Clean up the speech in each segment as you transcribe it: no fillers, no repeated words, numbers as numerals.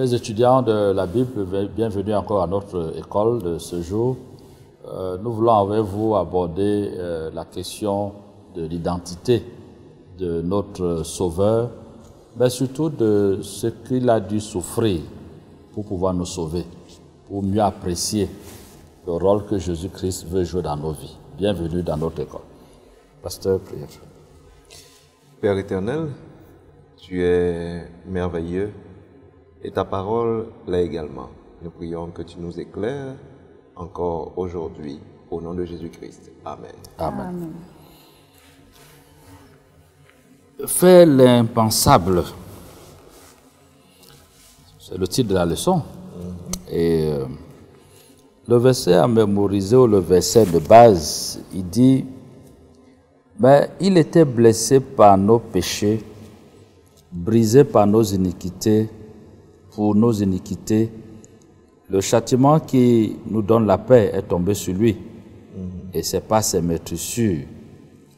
Chers étudiants de la Bible, bienvenue encore à notre école de ce jour. Nous voulons avec vous aborder la question de l'identité de notre Sauveur, mais surtout de ce qu'il a dû souffrir pour pouvoir nous sauver, pour mieux apprécier le rôle que Jésus-Christ veut jouer dans nos vies. Bienvenue dans notre école. Pasteur, prière. Père éternel, tu es merveilleux et ta parole l'est également. Nous prions que tu nous éclaires encore aujourd'hui au nom de Jésus-Christ. Amen. Amen. Amen. Faire l'impensable, c'est le titre de la leçon. Et le verset à mémoriser, ou le verset de base, il dit: mais il était blessé par nos péchés, brisé par nos iniquités. Pour nos iniquités, le châtiment qui nous donne la paix est tombé sur lui. Et c'est par ses meurtrissures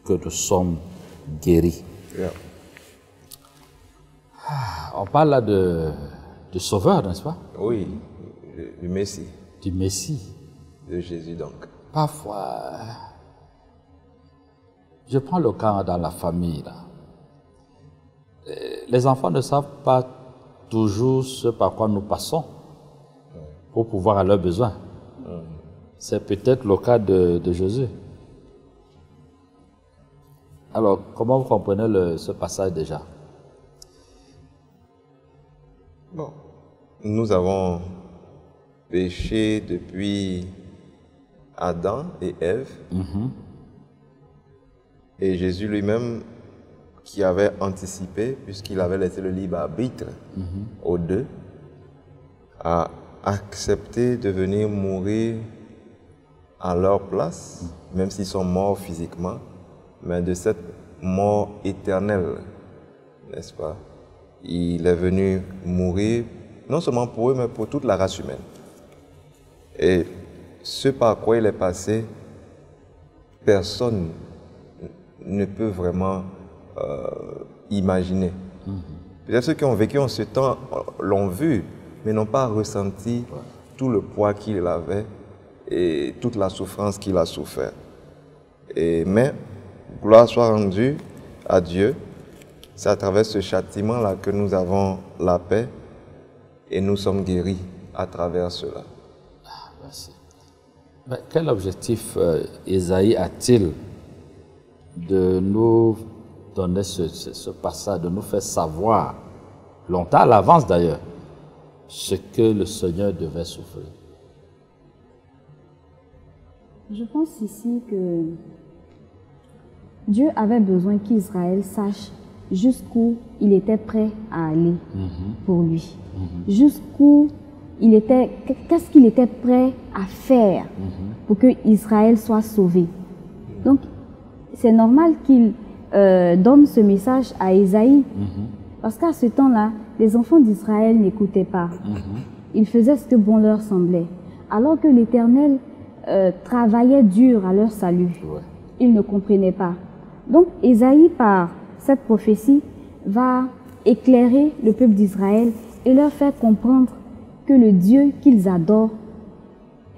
que nous sommes guéris. Yeah. On parle là de Sauveur, n'est-ce pas? Oui, du Messie. Du Messie. De Jésus donc. Parfois, je prends le cas dans la famille, là. Les enfants ne savent pas toujours ce par quoi nous passons pour pouvoir à leurs besoins. C'est peut-être le cas de Jésus. Alors, comment vous comprenez ce passage déjà? Bon, nous avons péché depuis Adam et Ève. Et Jésus lui-même, qui avait anticipé, puisqu'il avait laissé le libre arbitre aux deux, a accepté de venir mourir à leur place, même s'ils sont morts physiquement, mais de cette mort éternelle, n'est-ce pas? Il est venu mourir, non seulement pour eux, mais pour toute la race humaine. Et ce par quoi il est passé, personne ne peut vraiment imaginer. Peut-être ceux qui ont vécu en ce temps l'ont vu, mais n'ont pas ressenti tout le poids qu'il avait et toute la souffrance qu'il a souffert. Mais, gloire soit rendue à Dieu, c'est à travers ce châtiment-là que nous avons la paix et nous sommes guéris à travers cela. Ah, merci. Mais quel objectif Ésaïe a-t-il de nous donner ce passage, de nous faire savoir, longtemps à l'avance d'ailleurs, ce que le Seigneur devait souffrir? Je pense ici que Dieu avait besoin qu'Israël sache jusqu'où il était prêt à aller pour lui. Jusqu'où il était, qu'est-ce qu'il était prêt à faire pour que Israël soit sauvé. Donc, c'est normal qu'il donne ce message à Ésaïe, parce qu'à ce temps-là, les enfants d'Israël n'écoutaient pas. Ils faisaient ce que bon leur semblait. Alors que l'Éternel travaillait dur à leur salut, ils ne comprenaient pas. Donc, Ésaïe, par cette prophétie, va éclairer le peuple d'Israël et leur faire comprendre que le Dieu qu'ils adorent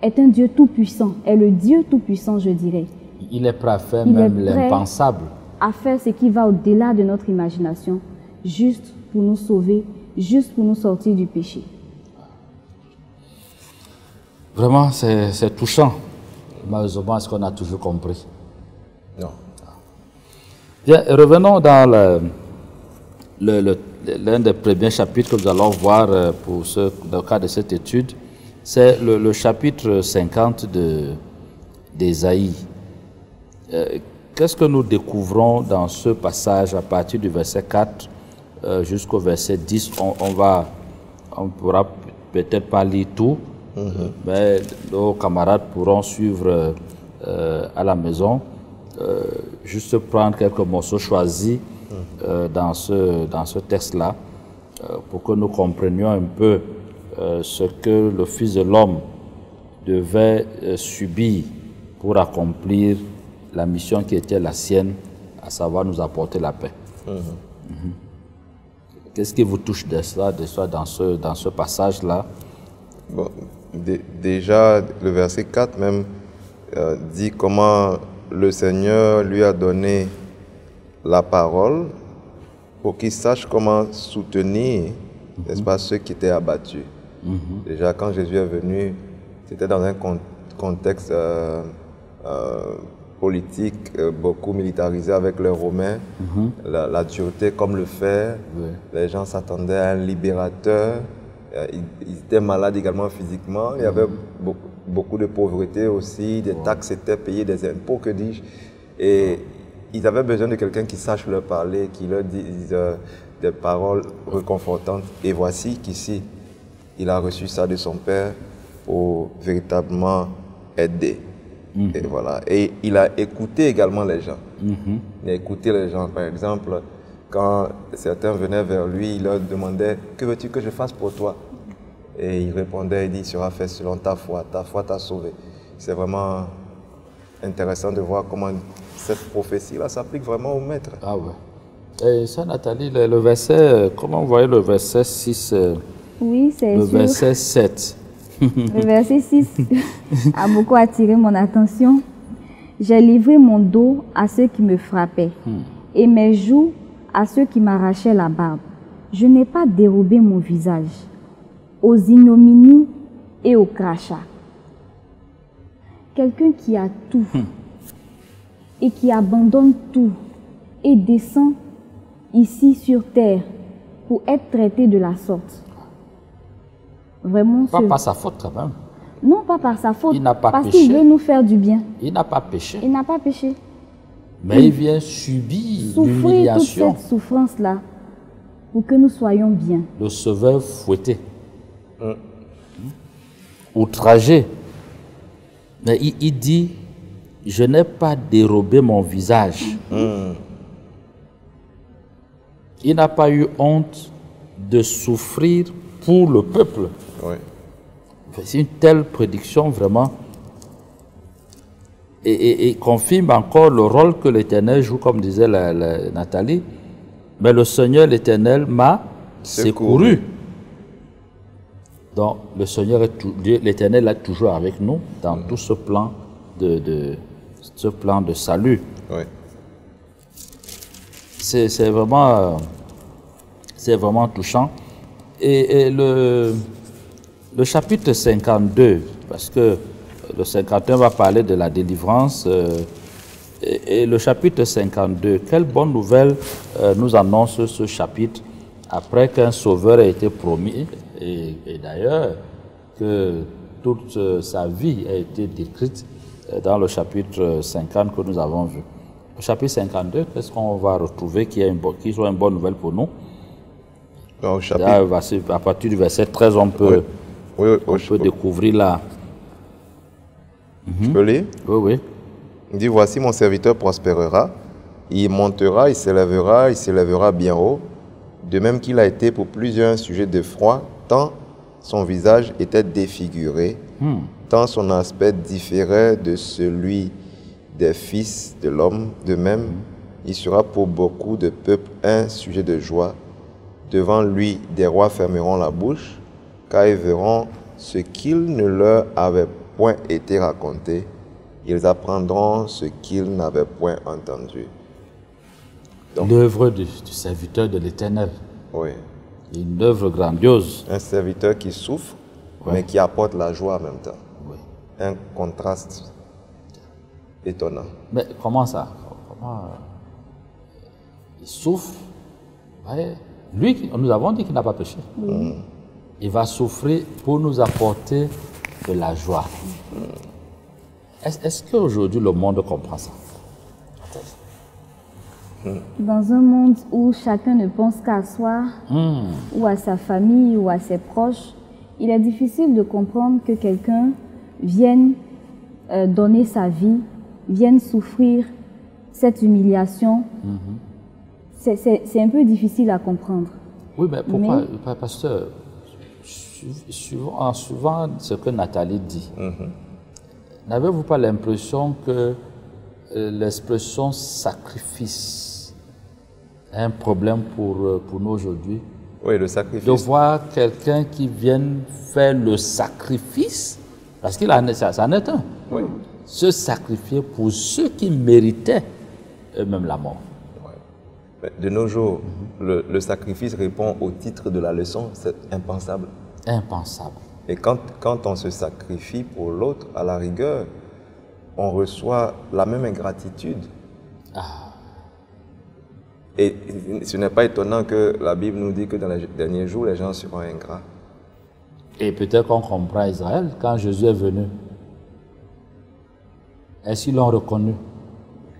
est un Dieu tout-puissant, est le Dieu tout-puissant, je dirais. Il est prêt à faire même l'impensable. À faire ce qui va au-delà de notre imagination, juste pour nous sauver, juste pour nous sortir du péché. Vraiment, c'est touchant. Malheureusement, est-ce qu'on a toujours compris? Non. Bien, revenons dans l'un des premiers chapitres que nous allons voir dans le cadre de cette étude. C'est le chapitre 50 d'Ésaïe. Qu'est-ce que nous découvrons dans ce passage à partir du verset 4 jusqu'au verset 10? On pourra peut-être pas lire tout, mais nos camarades pourront suivre à la maison, juste prendre quelques morceaux choisis dans ce texte-là pour que nous comprenions un peu ce que le Fils de l'homme devait subir pour accomplir la mission qui était la sienne, à savoir nous apporter la paix. Qu'est-ce qui vous touche de cela dans ce passage-là? Bon, déjà, le verset 4 même dit comment le Seigneur lui a donné la parole pour qu'il sache comment soutenir, n'est-ce pas, ceux qui étaient abattus. Déjà, quand Jésus est venu, c'était dans un contexte politique beaucoup militarisé avec les Romains, la dureté comme le fer. Les gens s'attendaient à un libérateur. Ils étaient malades également physiquement. Il y avait beaucoup de pauvreté aussi, des taxes étaient payées, des impôts, que dis-je. Et ils avaient besoin de quelqu'un qui sache leur parler, qui leur dise des paroles réconfortantes. Et voici qu'ici, il a reçu ça de son Père pour véritablement aider. Et voilà. Et il a écouté également les gens. Il a écouté les gens. Par exemple, quand certains venaient vers lui, il leur demandait « Que veux-tu que je fasse pour toi ?» Et il répondait, il dit « Il sera fait selon ta foi t'a sauvé. » C'est vraiment intéressant de voir comment cette prophétie-là s'applique vraiment au maître. Ah ouais. Et ça, Nathalie, le verset, comment vous voyez le verset 6 Oui, c'est le sûr. verset 7. Le verset 6 a beaucoup attiré mon attention. J'ai livré mon dos à ceux qui me frappaient et mes joues à ceux qui m'arrachaient la barbe. Je n'ai pas dérobé mon visage aux ignominies et aux crachats. Quelqu'un qui a tout et qui abandonne tout et descend ici sur terre pour être traité de la sorte. Vraiment, Pas par sa faute quand même. non, pas par sa faute, Il n'a pas parce péché. qu'il veut nous faire du bien. Il n'a pas péché. Il n'a pas péché. Mais il vient subir Souffrir toute l'humiliation. cette souffrance-là pour que nous soyons bien. Le sauveur fouetté. Outragé. Mais il dit, je n'ai pas dérobé mon visage. Il n'a pas eu honte de souffrir pour le peuple. Oui. C'est une telle prédiction vraiment. Et confirme encore le rôle que l'Éternel joue, comme disait Nathalie. Mais le Seigneur, l'Éternel, m'a secouru. Donc, le Seigneur, l'Éternel est toujours avec nous dans tout ce plan de salut. Oui. C'est vraiment touchant. Et le chapitre 52, parce que le 51 va parler de la délivrance, et le chapitre 52, quelle bonne nouvelle nous annonce ce chapitre après qu'un sauveur ait été promis, et d'ailleurs que toute sa vie a été décrite dans le chapitre 50 que nous avons vu. Au chapitre 52, qu'est-ce qu'on va retrouver qui soit une bonne nouvelle pour nous? Au chapitre... Là, à partir du verset 13, on peut, on peut découvrir là. Tu peux lire? Oui, oui. Il dit, voici mon serviteur prospérera, il montera, il s'élèvera bien haut, de même qu'il a été pour plusieurs sujets de froid, tant son visage était défiguré, tant son aspect différait de celui des fils de l'homme, de même, il sera pour beaucoup de peuples un sujet de joie. Devant lui, des rois fermeront la bouche, car ils verront ce qu'il ne leur avait point été raconté. Ils apprendront ce qu'ils n'avaient point entendu. L'œuvre du serviteur de l'Éternel. Oui. Une œuvre grandiose. Un serviteur qui souffre, mais qui apporte la joie en même temps. Oui. Un contraste étonnant. Mais comment ça? Il souffre. Ouais. Lui, nous avons dit qu'il n'a pas péché. Il va souffrir pour nous apporter de la joie. Est-ce qu'aujourd'hui le monde comprend ça? Dans un monde où chacun ne pense qu'à soi, ou à sa famille, ou à ses proches, il est difficile de comprendre que quelqu'un vienne donner sa vie, vienne souffrir cette humiliation. C'est un peu difficile à comprendre. Oui, mais pourquoi, pasteur, en suivant ce que Nathalie dit, n'avez-vous pas l'impression que l'expression sacrifice est un problème pour nous aujourd'hui? Oui, le sacrifice. De voir quelqu'un qui vient faire le sacrifice, parce qu'il en est, ça en est un. Oui. Se sacrifier pour ceux qui méritaient eux-mêmes la mort. Mais de nos jours, le sacrifice répond au titre de la leçon, c'est impensable. Impensable. Et quand on se sacrifie pour l'autre, à la rigueur, on reçoit la même ingratitude. Et ce n'est pas étonnant que la Bible nous dit que dans les derniers jours, les gens seront ingrats. Et peut-être qu'on comprend Israël quand Jésus est venu. Est-ce qu'ils l'ont reconnu?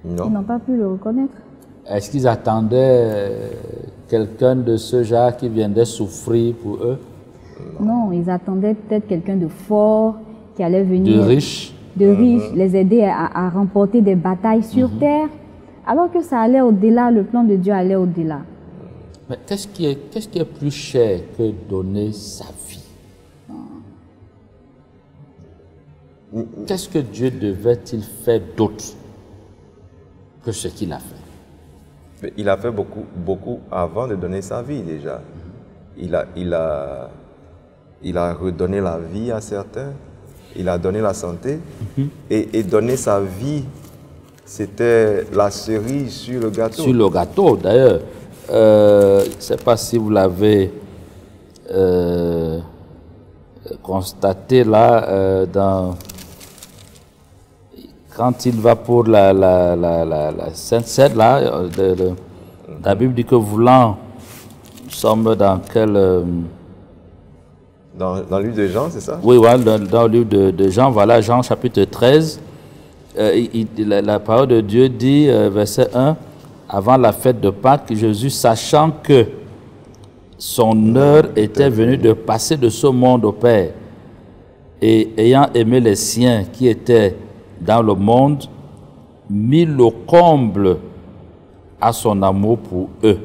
Non. Ils n'ont pas pu le reconnaître. Est-ce qu'ils attendaient quelqu'un de ce genre qui viendrait souffrir pour eux? Non, ils attendaient peut-être quelqu'un de fort qui allait venir. De riche? De riche, les aider à remporter des batailles sur terre. Alors que ça allait au-delà, le plan de Dieu allait au-delà. Mais qu'est-ce qui est plus cher que donner sa vie? Qu'est-ce que Dieu devait-il faire d'autre que ce qu'il a fait? Mais il a fait beaucoup avant de donner sa vie déjà. Il a redonné la vie à certains, il a donné la santé, et donner sa vie, c'était la cerise sur le gâteau. Sur le gâteau, d'ailleurs. Je ne sais pas si vous l'avez constaté là, quand il va pour la Sainte Seine, là, la Bible dit que voulant, nous sommes dans quel... Dans le livre de Jean, c'est ça? Oui, voilà, dans le livre de Jean, voilà, Jean chapitre 13, la parole de Dieu dit, verset 1, avant la fête de Pâques, Jésus, sachant que son heure était venue de passer de ce monde au Père, et ayant aimé les siens qui étaient dans le monde, mit le comble à son amour pour eux.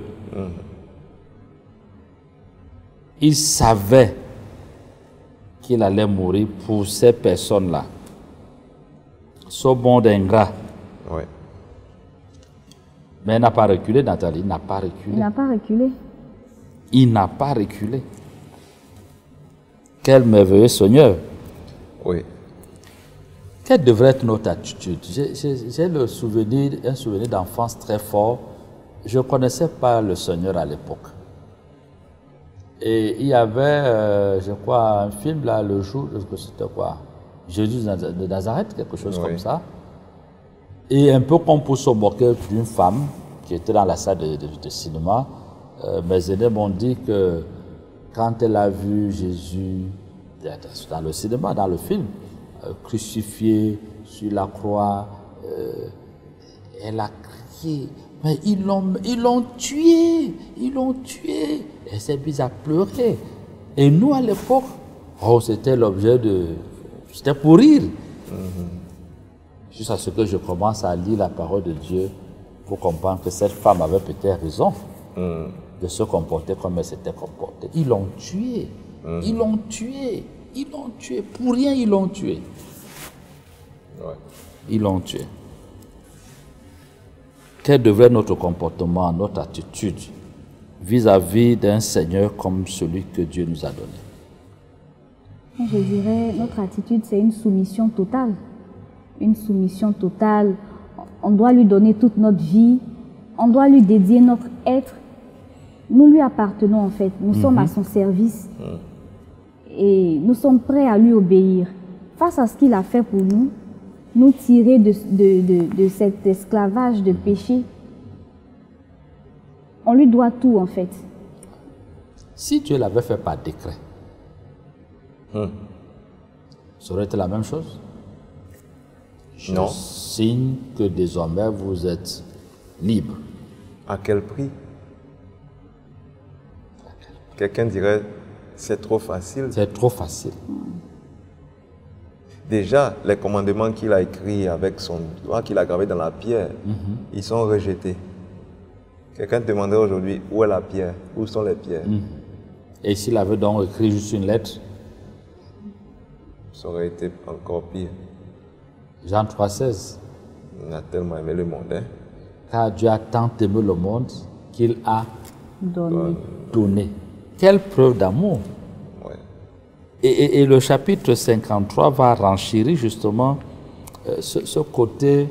Il savait qu'il allait mourir pour ces personnes-là. Ce monde ingrat. Oui. Mais il n'a pas reculé, Nathalie, il n'a pas reculé. Il n'a pas reculé. Il n'a pas reculé. Quel merveilleux Seigneur. Oui. Quelle devrait être notre attitude? J'ai un souvenir d'enfance très fort. Je ne connaissais pas le Seigneur à l'époque. Et il y avait, je crois, un film là, le jour, c'était quoi? Jésus de Nazareth, quelque chose comme ça. Et un peu comme pour se moquer d'une femme qui était dans la salle de cinéma, mes aînés m'ont dit que quand elle a vu Jésus dans le cinéma, dans le film, crucifié sur la croix, elle a crié, mais ils l'ont tué, ils l'ont tué. Elle s'est mise à pleurer. Et nous, à l'époque, c'était l'objet de... C'était pour rire. Jusqu'à ce que je commence à lire la parole de Dieu pour comprendre que cette femme avait peut-être raison de se comporter comme elle s'était comportée. Ils l'ont tué. Ils l'ont tué. Ils l'ont tué. Pour rien, ils l'ont tué. Ouais. Ils l'ont tué. Quel devrait être notre comportement, notre attitude vis-à-vis d'un Seigneur comme celui que Dieu nous a donné? Je dirais, notre attitude, c'est une soumission totale. Une soumission totale. On doit lui donner toute notre vie. On doit lui dédier notre être. Nous lui appartenons en fait. Nous sommes à son service. Et nous sommes prêts à lui obéir. Face à ce qu'il a fait pour nous, nous tirer de cet esclavage de péché. On lui doit tout en fait. Si Dieu l'avait fait par décret, ça aurait été la même chose? Je Non. signe que désormais vous êtes libre. À quel prix? Quelqu'un dirait, c'est trop facile. C'est trop facile. Déjà, les commandements qu'il a écrits avec son doigt, qu'il a gravé dans la pierre, ils sont rejetés. Quelqu'un te demanderait aujourd'hui, où est la pierre? Où sont les pierres? Et s'il avait donc écrit juste une lettre, Ça aurait été encore pire. Jean 3,16. On a tellement aimé le monde, hein? Car Dieu a tant aimé le monde qu'il a Donné. donné. quelle preuve d'amour. Ouais. Et le chapitre 53 va renchérir justement ce côté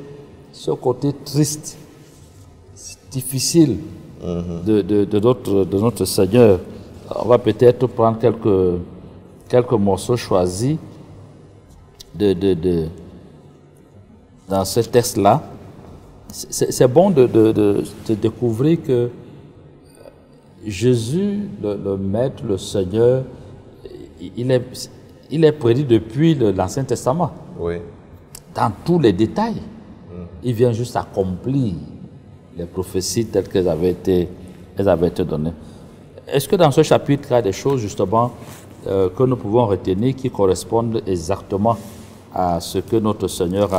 triste, difficile de notre Seigneur. On va peut-être prendre quelques morceaux choisis dans ce texte-là. C'est bon de découvrir que Jésus, le Maître, le Seigneur, il est prédit depuis l'Ancien Testament. Oui. Dans tous les détails. Il vient juste accomplir les prophéties telles qu'elles avaient été données. Est-ce que dans ce chapitre, il y a des choses justement que nous pouvons retenir qui correspondent exactement à ce que notre Seigneur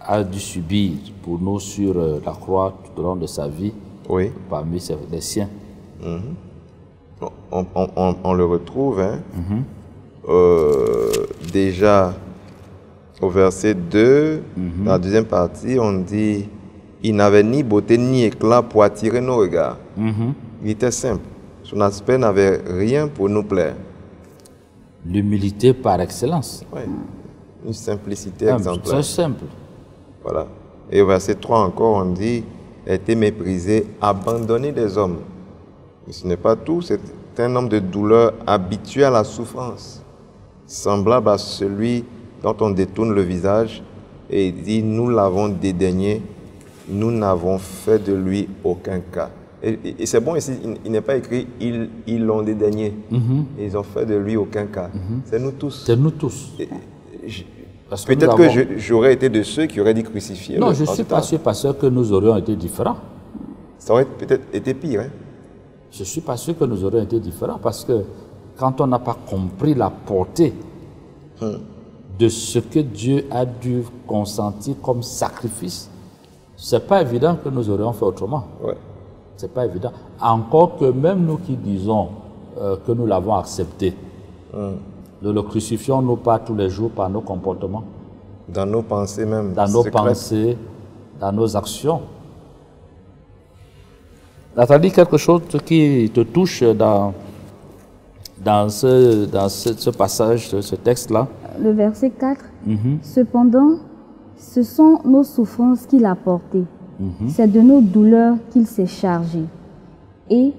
a dû subir pour nous sur la croix tout au long de sa vie, Oui. parmi les siens? On le retrouve, hein, déjà au verset 2, dans la deuxième partie, on dit « Il n'avait ni beauté ni éclat pour attirer nos regards. Il était simple. Son aspect n'avait rien pour nous plaire. L'humilité par excellence. Ouais. Une simplicité C'est exemplaire. simple. Voilà. Et au verset 3 encore, on dit « a été méprisé, abandonné des hommes. » Mais ce n'est pas tout, c'est un homme de douleur habitué à la souffrance, semblable à celui dont on détourne le visage, et il dit « Nous l'avons dédaigné, nous n'avons fait de lui aucun cas. » Et c'est bon ici, il n'est pas écrit « Ils l'ont dédaigné, et ils ont fait de lui aucun cas. C'est nous tous. C'est nous tous. Peut-être que j'aurais été de ceux qui auraient dit crucifier. Non, je ne suis pas sûr parce que nous aurions été différents. Ça aurait peut-être été pire. Hein? Je ne suis pas sûr que nous aurions été différents parce que quand on n'a pas compris la portée de ce que Dieu a dû consentir comme sacrifice, ce n'est pas évident que nous aurions fait autrement. Ouais. Ce n'est pas évident. Encore que même nous qui disons que nous l'avons accepté, nous le crucifions nous pas tous les jours par nos comportements. Dans nos pensées même. Dans nos pensées, dans nos actions. Nathalie, quelque chose qui te touche dans ce passage, ce texte-là? Le verset 4. Cependant, ce sont nos souffrances qu'il a portées. C'est de nos douleurs qu'il s'est chargé. Et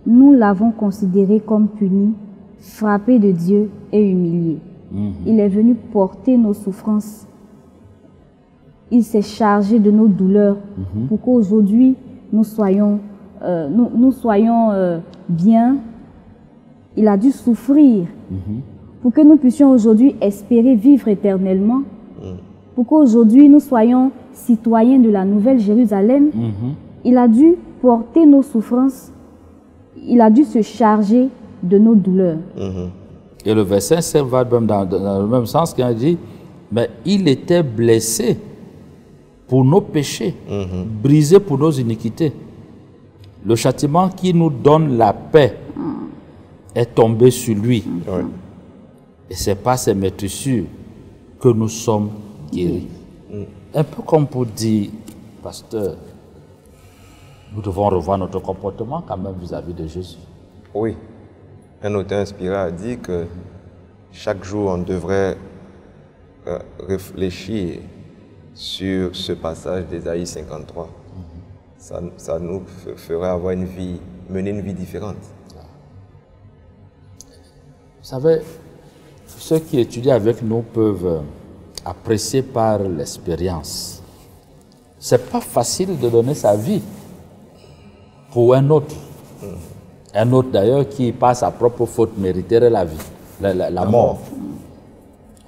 nous l'avons considéré comme puni, frappé de Dieu et humilié. Il est venu porter nos souffrances. Il s'est chargé de nos douleurs pour qu'aujourd'hui nous soyons bien. Il a dû souffrir pour que nous puissions aujourd'hui espérer vivre éternellement. Pour qu'aujourd'hui nous soyons citoyens de la Nouvelle Jérusalem. Il a dû porter nos souffrances. Il a dû se charger de nos douleurs. Et le verset 5 va même dans le même sens quand il dit « Mais il était blessé pour nos péchés, brisé pour nos iniquités. Le châtiment qui nous donne la paix est tombé sur lui. Et c'est par ses meurtrissures que nous sommes guéris. » Un peu comme pour dire, pasteur, nous devons revoir notre comportement quand même vis-à-vis de Jésus. Oui. Un auteur inspiré a dit que chaque jour, on devrait réfléchir sur ce passage d'Ésaïe 53. Ça nous ferait mener une vie différente. Vous savez, ceux qui étudient avec nous peuvent apprécier par l'expérience. Ce n'est pas facile de donner sa vie pour un autre. Un autre d'ailleurs qui, par sa propre faute, mériterait la vie, la mort.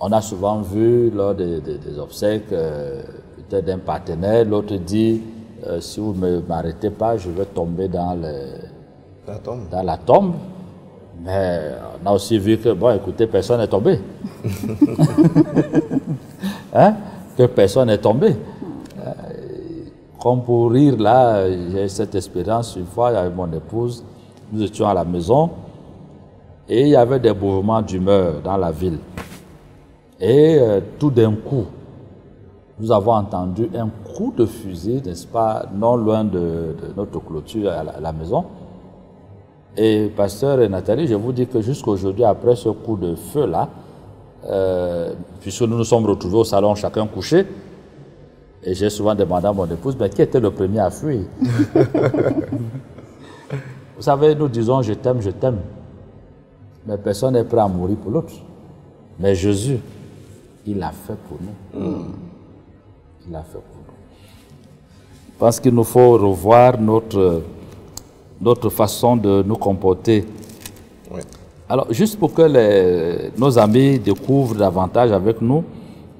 On a souvent vu lors des obsèques, peut-être d'un partenaire, l'autre dit si vous ne m'arrêtez pas, je vais tomber dans la tombe. Mais on a aussi vu que, bon, écoutez, personne n'est tombé. Que personne n'est tombé. Comme pour rire, là, j'ai cette expérience une fois avec mon épouse. Nous étions à la maison et il y avait des mouvements d'humeur dans la ville. Et tout d'un coup, nous avons entendu un coup de fusil, n'est-ce pas, non loin de notre clôture à la maison. Et pasteur et Nathalie, je vous dis que jusqu'aujourd'hui, après ce coup de feu-là, puisque nous nous sommes retrouvés au salon, chacun couché, et j'ai souvent demandé à mon épouse, mais qui était le premier à fuir? Vous savez, nous disons je t'aime, mais personne n'est prêt à mourir pour l'autre. Mais Jésus, il l'a fait pour nous. Il l'a fait pour nous. Je pense qu'il nous faut revoir notre façon de nous comporter. Oui. Alors, juste pour que nos amis découvrent davantage avec nous,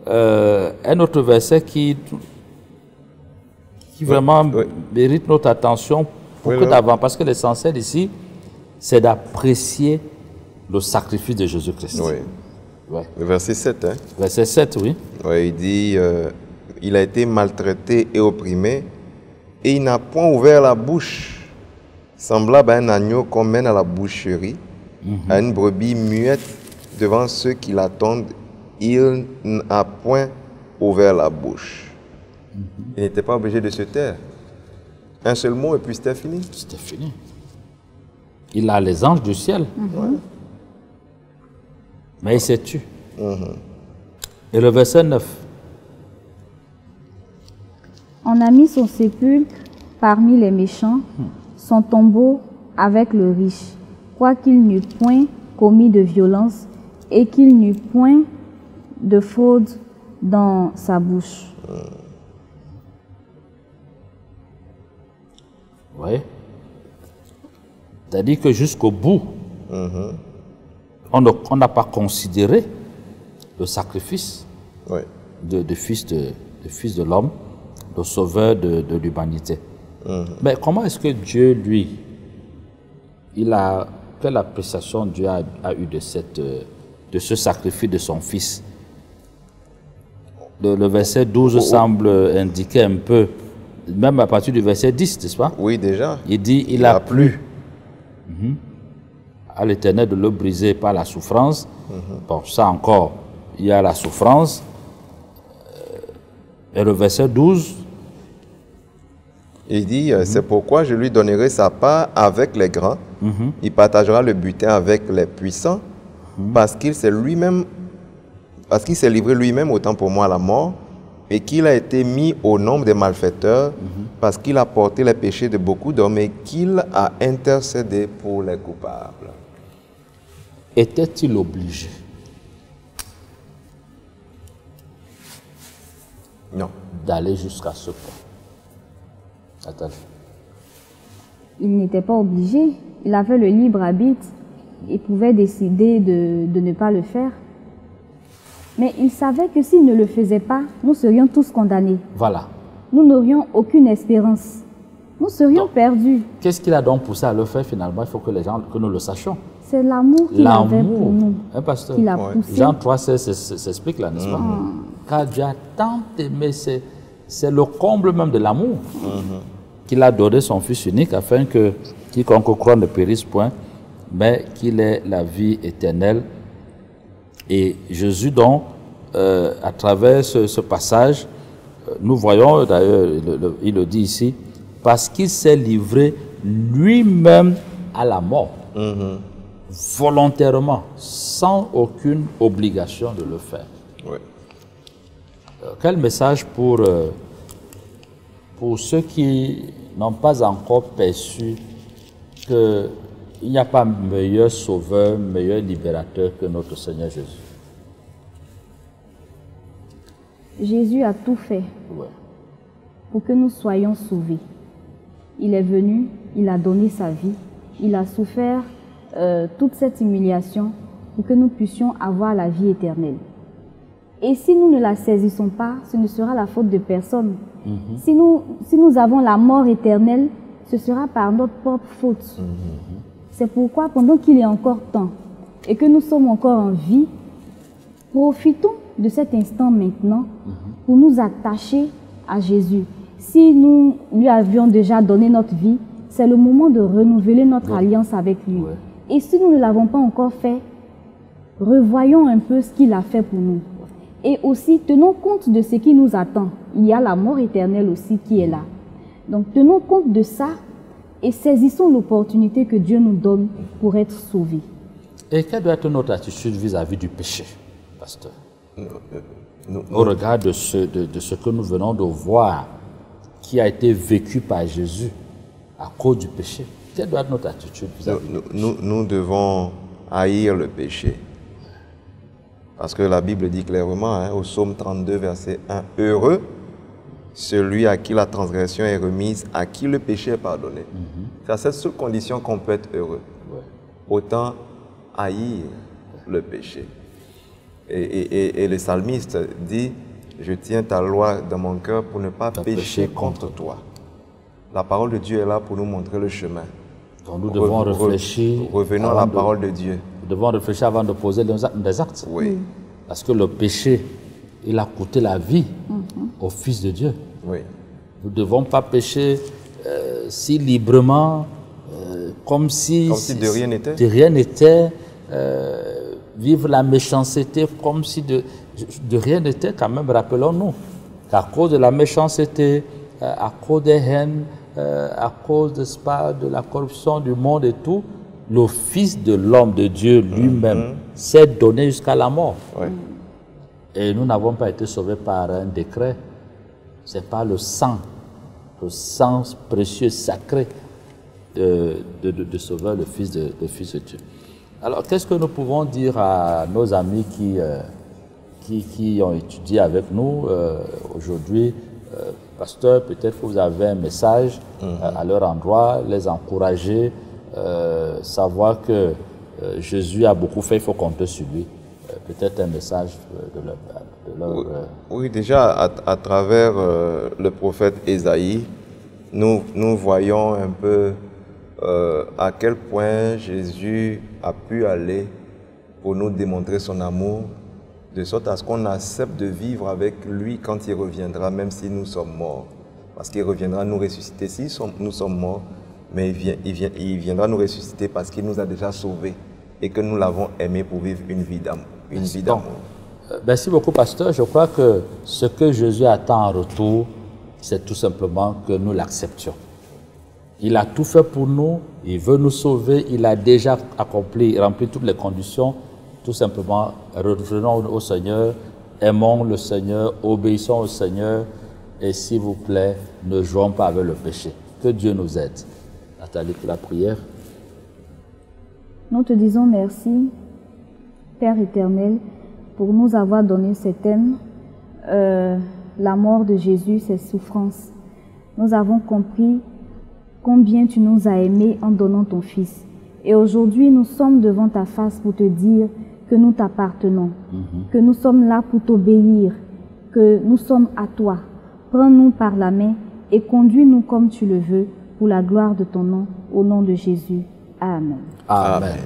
un autre verset qui vraiment mérite notre attention pour que d'avant, parce que l'essentiel ici, c'est d'apprécier le sacrifice de Jésus-Christ. Oui. Ouais. Le verset 7, hein? Verset 7, oui. Oui, il dit, il a été maltraité et opprimé, et il n'a point ouvert la bouche, semblable à un agneau qu'on mène à la boucherie, à une brebis muette devant ceux qui l'attendent, il n'a point ouvert la bouche. Il n'était pas obligé de se taire. Un seul mot et puis c'était fini. C'était fini. Il a les anges du ciel. Mais il s'est tué. Et le verset 9. On a mis son sépulcre parmi les méchants, son tombeau avec le riche, quoiqu'il n'eût point commis de violence et qu'il n'eût point de fraude dans sa bouche. Oui. C'est-à-dire que jusqu'au bout, on n'a pas considéré le sacrifice de fils de l'homme, le sauveur de l'humanité. Mais comment est-ce que Dieu, lui, quelle appréciation Dieu a eu de ce sacrifice de son fils? Le verset 12 semble indiquer un peu, même à partir du verset 10, n'est-ce pas? Oui, déjà. Il dit, il a plu à l'Éternel de le briser par la souffrance. Bon, ça encore, il y a la souffrance. Et le verset 12, il dit, c'est pourquoi je lui donnerai sa part avec les grands. Il partagera le butin avec les puissants, parce qu'il s'est livré lui-même autant pour moi à la mort, et qu'il a été mis au nombre des malfaiteurs, parce qu'il a porté les péchés de beaucoup d'hommes et qu'il a intercédé pour les coupables. Était-il obligé? Non. D'aller jusqu'à ce point? Attends. Il n'était pas obligé. Il avait le libre arbitre. Il pouvait décider de ne pas le faire. Mais il savait que s'il ne le faisait pas, nous serions tous condamnés. Voilà. Nous n'aurions aucune espérance. Nous serions perdus. Qu'est-ce qu'il a donc poussé à le faire finalement? Il faut que nous le sachions. C'est l'amour qu'il avait pour nous. Hein, pasteur? Qu'il a poussé. Jean 3 s'explique là, n'est-ce pas? Car Dieu a tant aimé, c'est le comble même de l'amour qu'il a donné son Fils unique afin que quiconque croit ne périsse point, mais qu'il ait la vie éternelle. Et Jésus, donc, à travers ce passage, nous voyons, d'ailleurs, il le dit ici, parce qu'il s'est livré lui-même à la mort, volontairement, sans aucune obligation de le faire. Oui. Quel message pour ceux qui n'ont pas encore perçu qu'il n'y a pas meilleur sauveur, meilleur libérateur que notre Seigneur Jésus? Jésus a tout fait pour que nous soyons sauvés. Il est venu, il a donné sa vie, il a souffert toute cette humiliation pour que nous puissions avoir la vie éternelle. Et si nous ne la saisissons pas, ce ne sera la faute de personne. Si nous avons la mort éternelle, ce sera par notre propre faute. C'est pourquoi, pendant qu'il est encore temps et que nous sommes encore en vie, profitons de cet instant maintenant pour nous attacher à Jésus. Si nous lui avions déjà donné notre vie, c'est le moment de renouveler notre alliance avec lui. Et si nous ne l'avons pas encore fait, revoyons un peu ce qu'il a fait pour nous. Et aussi, tenons compte de ce qui nous attend. Il y a la mort éternelle aussi qui est là. Donc, tenons compte de ça et saisissons l'opportunité que Dieu nous donne pour être sauvés. Et quelle doit être notre attitude vis-à-vis du péché, pasteur? Au regard de ce que nous venons de voir, qui a été vécu par Jésus à cause du péché. Quelle doit être notre attitude vis-à-vis du péché? Nous devons haïr le péché. Parce que la Bible dit clairement, au psaume 32, verset 1, « Heureux celui à qui la transgression est remise, à qui le péché est pardonné. C'est à cette seule condition qu'on peut être heureux. Ouais. Autant haïr le péché. Et le psalmiste dit, « Je tiens ta loi dans mon cœur pour ne pas pécher contre toi. » La parole de Dieu est là pour nous montrer le chemin. Donc nous devons réfléchir. Revenons à la parole de Dieu. Nous devons réfléchir avant de poser des actes. Oui. Parce que le péché, il a coûté la vie au Fils de Dieu. Oui. Nous ne devons pas pécher si librement, comme si de rien n'était. De rien n'était. Vivre la méchanceté comme si de rien n'était, quand même, rappelons-nous qu'à cause de la méchanceté, à cause des haines, à cause de la corruption du monde et tout, le Fils de l'homme de Dieu lui-même s'est donné jusqu'à la mort. Oui. Et nous n'avons pas été sauvés par un décret, c'est par le sang précieux, sacré de Sauveur, le Fils de Dieu. Alors, qu'est-ce que nous pouvons dire à nos amis qui ont étudié avec nous aujourd'hui? Pasteur, peut-être que vous avez un message à leur endroit, les encourager, savoir que Jésus a beaucoup fait, il faut compter sur lui. Peut-être un message de leur... Oui, déjà, à travers le prophète Ésaïe, nous voyons un peu à quel point Jésus a pu aller pour nous démontrer son amour, de sorte à ce qu'on accepte de vivre avec lui quand il reviendra, même si nous sommes morts. Parce qu'il reviendra nous ressusciter. Si nous sommes morts, mais il viendra nous ressusciter parce qu'il nous a déjà sauvés et que nous l'avons aimé pour vivre une vie d'amour. Merci beaucoup, pasteur. Je crois que ce que Jésus attend en retour, c'est tout simplement que nous l'acceptions. Il a tout fait pour nous, il veut nous sauver, il a déjà rempli toutes les conditions. Tout simplement, revenons au Seigneur, aimons le Seigneur, obéissons au Seigneur et s'il vous plaît, ne jouons pas avec le péché. Que Dieu nous aide. Nathalie, pour la prière. Nous te disons merci, Père éternel, pour nous avoir donné ce thème, la mort de Jésus, ses souffrances. Nous avons compris combien tu nous as aimés en donnant ton Fils. Et aujourd'hui, nous sommes devant ta face pour te dire que nous t'appartenons, que nous sommes là pour t'obéir, que nous sommes à toi. Prends-nous par la main et conduis-nous comme tu le veux, pour la gloire de ton nom, au nom de Jésus. Amen. Amen.